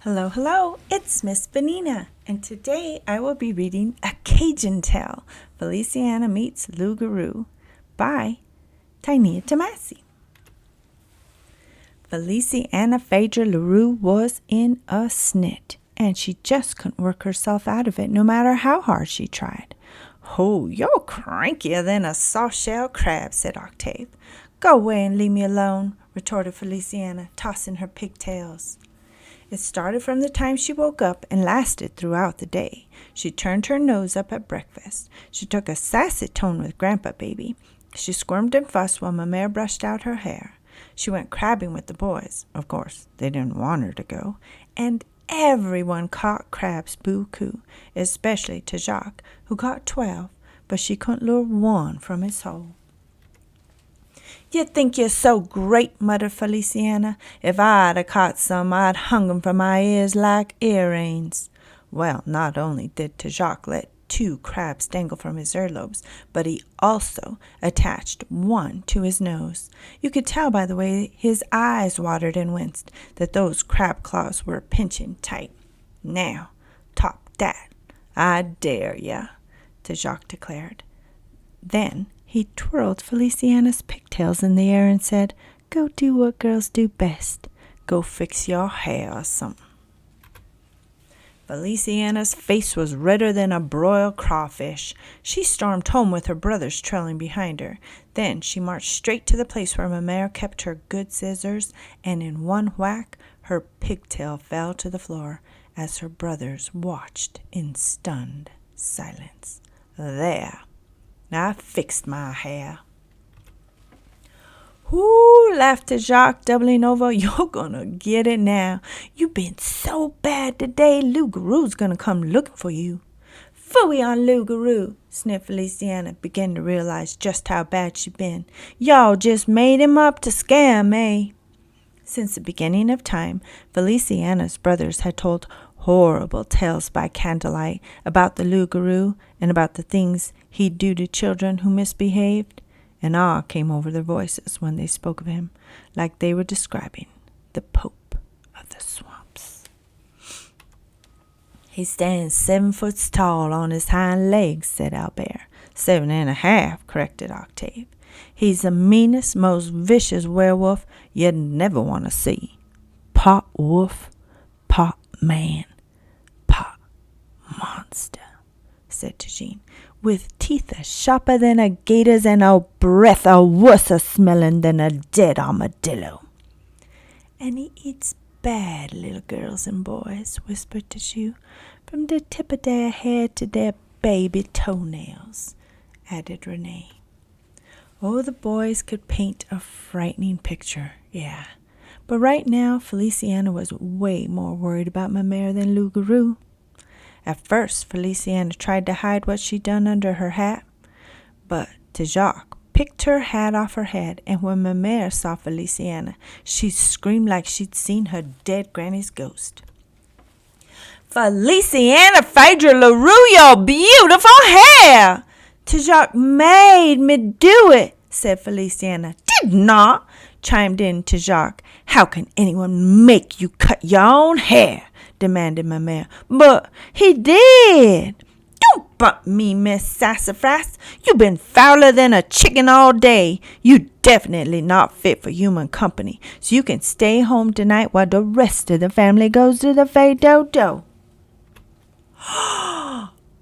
Hello, hello, it's Miss Benina, and today I will be reading A Cajun Tale, Feliciana Meets Lou Garou, by Tainia Tomasi. Feliciana Phaedra LaRue was in a snit, and she just couldn't work herself out of it no matter how hard she tried. "Oh, you're crankier than a soft-shell crab," said Octave. "Go away and leave me alone," retorted Feliciana, tossing her pigtails. It started from the time she woke up and lasted throughout the day. She turned her nose up at breakfast. She took a sassy tone with Grandpa Baby. She squirmed and fussed while Mama brushed out her hair. She went crabbing with the boys. Of course, they didn't want her to go. And everyone caught crabs boo-coo, especially to Jacques, who caught 12, but she couldn't lure one from his hole. "You think you're so great," muttered Feliciana. "If I'd a caught some, I'd hung 'em from my ears like earrings." Well, not only did Jacques let 2 crabs dangle from his earlobes, but he also attached one to his nose. You could tell by the way his eyes watered and winced that those crab claws were pinching tight. "Now, top that, I dare ya," Jacques declared. Then he twirled Feliciana's pigtails in the air and said, "Go do what girls do best. Go fix your hair or something." Feliciana's face was redder than a broiled crawfish. She stormed home with her brothers trailing behind her. Then she marched straight to the place where Ma Mère kept her good scissors, and in one whack her pigtail fell to the floor as her brothers watched in stunned silence. "There, I fixed my hair." "Whoo," laughed Jacques, doubling over. "You're gonna get it now. You've been so bad today, Lou Garou's gonna come looking for you." "Phooey on Lou Garou," sniffed Feliciana, beginning to realize just how bad she'd been. "Y'all just made him up to scare me." Since the beginning of time, Feliciana's brothers had told horrible tales by candlelight about the Lou Garou and about the things he'd do to children who misbehaved, and awe came over their voices when they spoke of him, like they were describing the Pope of the swamps. "He stands 7 foot tall on his hind legs," said Albert. 7.5, corrected Octave. "He's the meanest, most vicious werewolf you'd never want to see. Part wolf, part man, part monster," said Eugene, "with teeth as sharper than a gator's and a breath a worse smelling than a dead armadillo." "And he eats bad little girls and boys," whispered Tissue, "from the tip of their hair to their baby toenails," added Renee. Oh, the boys could paint a frightening picture, yeah. But right now, Feliciana was way more worried about Ma Mère than Lou Garou. At first, Feliciana tried to hide what she'd done under her hat, but Jacques picked her hat off her head, and when Ma Mère saw Feliciana, she screamed like she'd seen her dead granny's ghost. "Feliciana Phaedra LaRue, your beautiful hair!" "Jacques made me do it," said Feliciana. "Did not," chimed in Jacques. "How can anyone make you cut your own hair?" demanded Ma Mère. "But he did." "Don't butt me, Miss Sassafras. You been fouler than a chicken all day. You definitely not fit for human company, so you can stay home tonight while the rest of the family goes to the Fay Do-Do."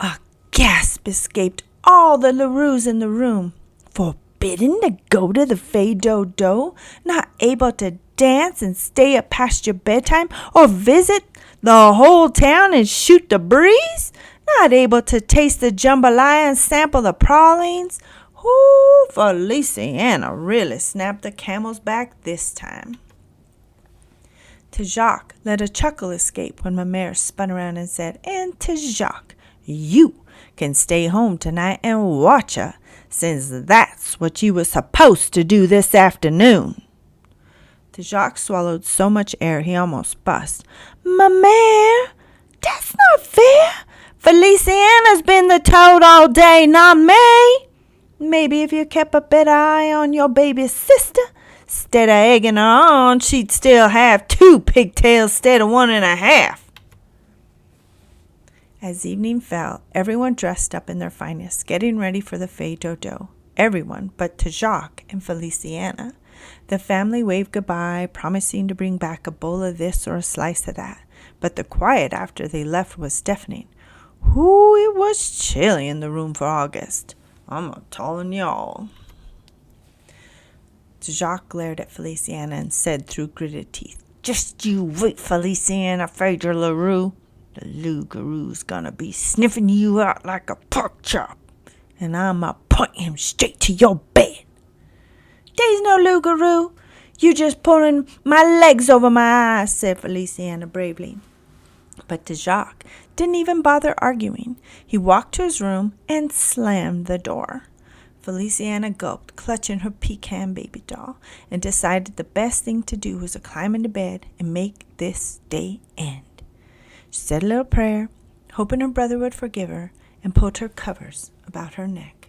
A gasp escaped all the LaRues in the room. Forbidden to go to the Fay Do-Do? Not able to dance and stay up past your bedtime, or visit the whole town and shoot the breeze? Not able to taste the jambalaya and sample the pralines? Ooh, Feliciana really snapped the camel's back this time. Jacques let a chuckle escape when Ma Mère spun around and said, "And Jacques, you can stay home tonight and watch her, since that's what you were supposed to do this afternoon." Jacques swallowed so much air he almost bust. "Ma Mère, that's not fair. Feliciana's been the toad all day, not me." "Maybe if you kept a better eye on your baby sister," 'Stead of egging her on, she'd still have 2 pigtails 'stead of 1.5. As evening fell, everyone dressed up in their finest, getting ready for the fete dodo. Everyone but Jacques and Feliciana. The family waved goodbye, promising to bring back a bowl of this or a slice of that. But the quiet after they left was deafening. Ooh, it was chilly in the room for August. I'm a tellin' y'all. Jacques glared at Feliciana and said through gritted teeth, "Just you wait, Feliciana Phaedra LaRue. The Lou Garou's gonna be sniffing you out like a pork chop, and I'ma point him straight to your bed." "There's no Lou Garou. You just pulling my legs over my eyes," said Feliciana bravely. But Jacques didn't even bother arguing. He walked to his room and slammed the door. Feliciana gulped, clutching her pecan baby doll, and decided the best thing to do was to climb into bed and make this day end. She said a little prayer, hoping her brother would forgive her, and pulled her covers about her neck.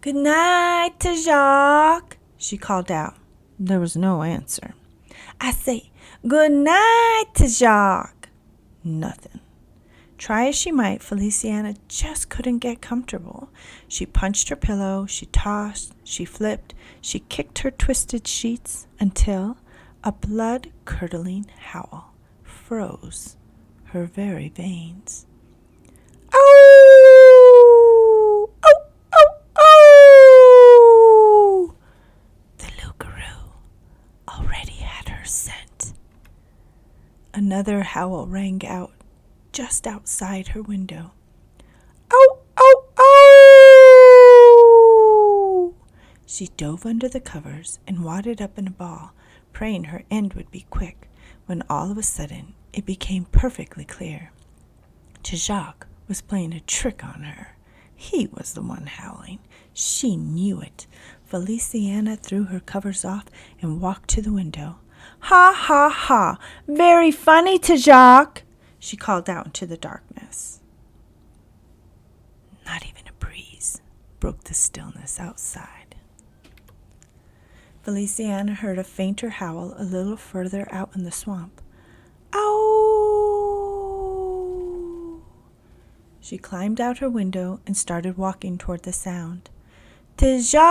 "Good night, Jacques," she called out. There was no answer. "I say, good night, Jacques." Nothing. Try as she might, Feliciana just couldn't get comfortable. She punched her pillow, she tossed, she flipped, she kicked her twisted sheets until a blood-curdling howl froze her very veins. "Oh! Oh! Oh! Oh!" The Lou Garou already had her scent. Another howl rang out just outside her window. "Oh! Oh! Oh!" She dove under the covers and wadded up in a ball, praying her end would be quick, when all of a sudden it became perfectly clear. Jacques was playing a trick on her. He was the one howling. She knew it. Feliciana threw her covers off and walked to the window. "Ha, ha, ha! Very funny, Jacques!" she called out into the darkness. Not even a breeze broke the stillness outside. Feliciana heard a fainter howl a little further out in the swamp. "Ow!" She climbed out her window and started walking toward the sound. "Jacques!"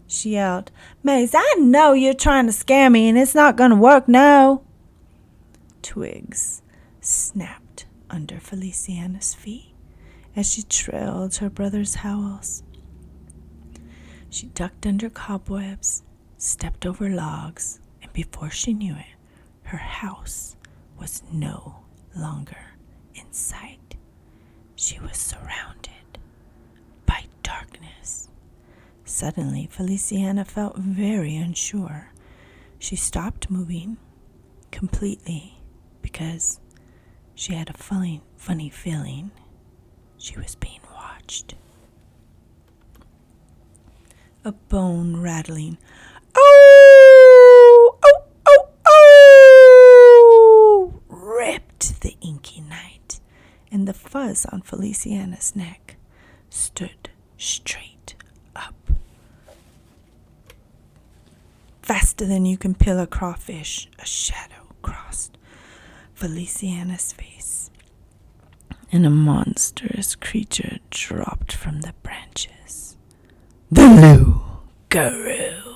she yelled. "Maze, I know you're trying to scare me, and it's not going to work, no." Twigs snapped under Feliciana's feet as she trailed her brother's howls. She ducked under cobwebs, stepped over logs, and before she knew it, her house was no longer in sight. She was surrounded by darkness. Suddenly, Feliciana felt very unsure. She stopped moving completely because she had a funny feeling she was being watched. A bone rattling, "Oh! Oh! Oh! Oh!" ripped the inky night, and the fuzz on Feliciana's neck stood straight up. Faster than you can peel a crawfish, a shadow crossed Feliciana's face, and a monstrous creature dropped from the branches. The Lou Garou.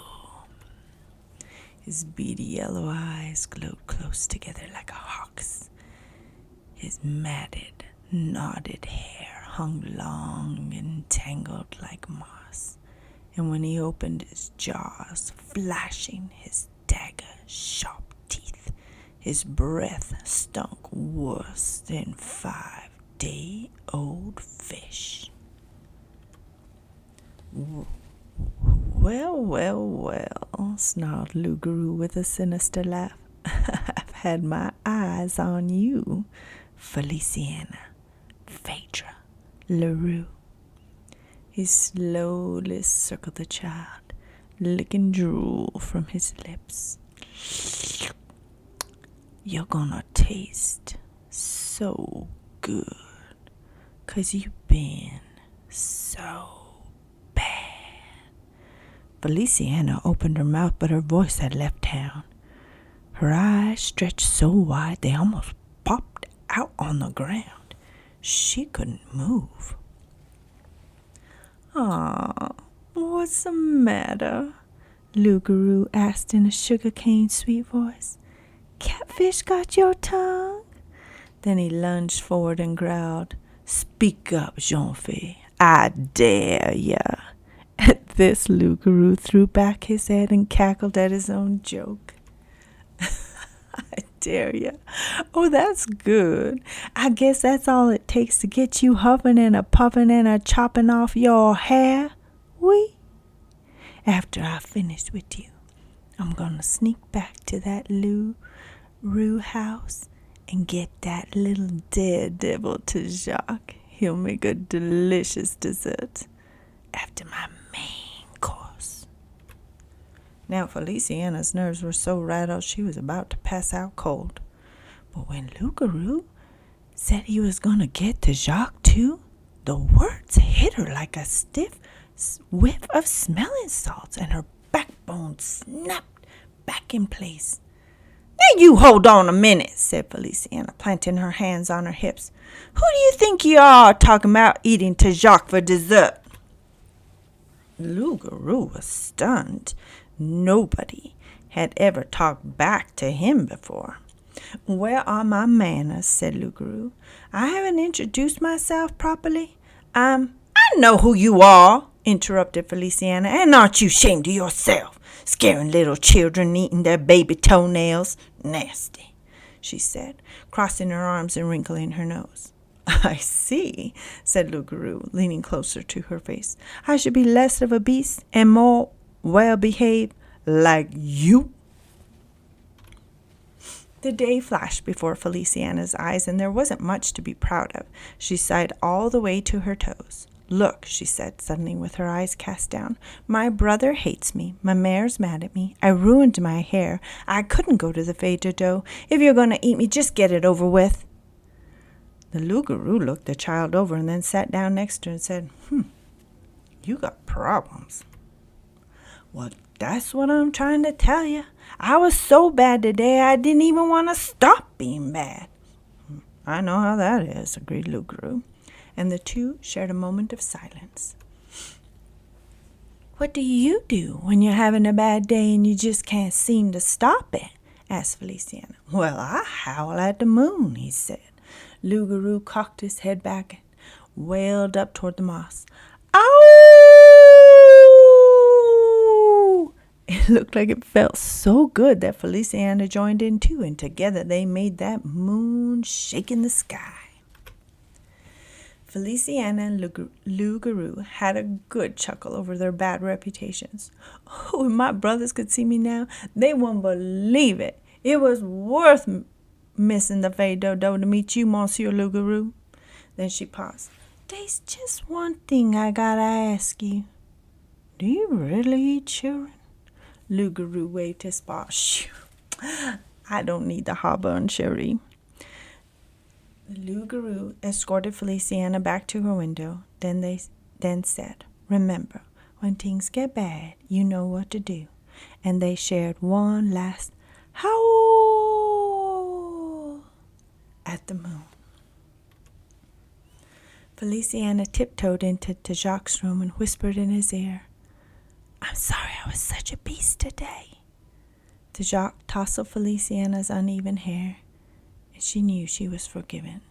His beady yellow eyes glowed close together like a hawk's. His matted, knotted hair hung long and tangled like moss, and when he opened his jaws, flashing his dagger-sharp teeth, his breath stunk worse than 5-day-old fish. Well, well, well, snarled Lou Garou with a sinister laugh. "I've had my eyes on you, Feliciana Phaedra LaRue." He slowly circled the child, licking drool from his lips. "You're gonna taste so good, 'cause you've been so bad. Feliciana opened her mouth, but her voice had left town. Her eyes stretched so wide they almost popped out on the ground. She couldn't move. "Ah, what's the matter?" Lou Garou asked in a sugar-cane sweet voice. "Catfish got your tongue?" Then he lunged forward and growled, "Speak up, Jean-Fille. I dare ya." At this, Lou Garou threw back his head and cackled at his own joke. "I dare ya. Oh, that's good. I guess that's all it takes to get you huffing and a puffing and a chopping off your hair. Oui. After I finish with you, I'm gonna sneak back to that Lou Garou house and get that little daredevil to Jacques. He'll make a delicious dessert after my main course." Now Feliciana's nerves were so rattled she was about to pass out cold. But when Lou Garou said he was going to get to Jacques too, the words hit her like a stiff whiff of smelling salts, and her backbone snapped back in place. "Now you hold on a minute," said Feliciana, planting her hands on her hips. "Who do you think you are talking about eating to Jacques for dessert?" Lou Garou was stunned. Nobody had ever talked back to him before. "Where are my manners?" said Lou Garou. "I haven't introduced myself properly. "I know who you are," interrupted Feliciana, "and aren't you ashamed of yourself? Scaring little children and eating their baby toenails. Nasty," she said, crossing her arms and wrinkling her nose. "I see," said Lou Garou, leaning closer to her face. "I should be less of a beast and more well-behaved like you." The day flashed before Feliciana's eyes, and there wasn't much to be proud of. She sighed all the way to her toes. "Look," she said suddenly with her eyes cast down, "my brother hates me. My mare's mad at me. I ruined my hair. I couldn't go to the fête de dos. If you're going to eat me, just get it over with." The Lou Garou looked the child over and then sat down next to her and said, "You got problems." "Well, that's what I'm trying to tell you. I was so bad today I didn't even want to stop being bad." "I know how that is," agreed Lou Garou, and the two shared a moment of silence. "What do you do when you're having a bad day and you just can't seem to stop it?" asked Feliciana. "Well, I howl at the moon," he said. Lou Garou cocked his head back and wailed up toward the moss. "Ow!" It looked like it felt so good that Feliciana joined in too, and together they made that moon shake in the sky. Feliciana and Lou Garou had a good chuckle over their bad reputations. "Oh, if my brothers could see me now, they wouldn't believe it. It was worth missing the fête de dos to meet you, Monsieur Lou Garou." Then she paused. "There's just one thing I gotta ask you. Do you really eat children?" Lou Garou waved his paw. "Shoo, I don't need the harbor, Cherie." Lou Garou escorted Feliciana back to her window. Then said, "Remember, when things get bad, you know what to do." And they shared one last howl at the moon. Feliciana tiptoed into Jacques' room and whispered in his ear, "I'm sorry I was such a beast today." Jacques tousled Feliciana's uneven hair, and she knew she was forgiven.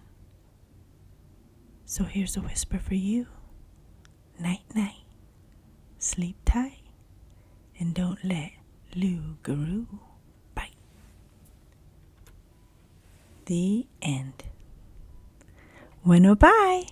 So here's a whisper for you. Night-night. Sleep tight, and don't let Lou Garou bite. The end. Bueno, bye.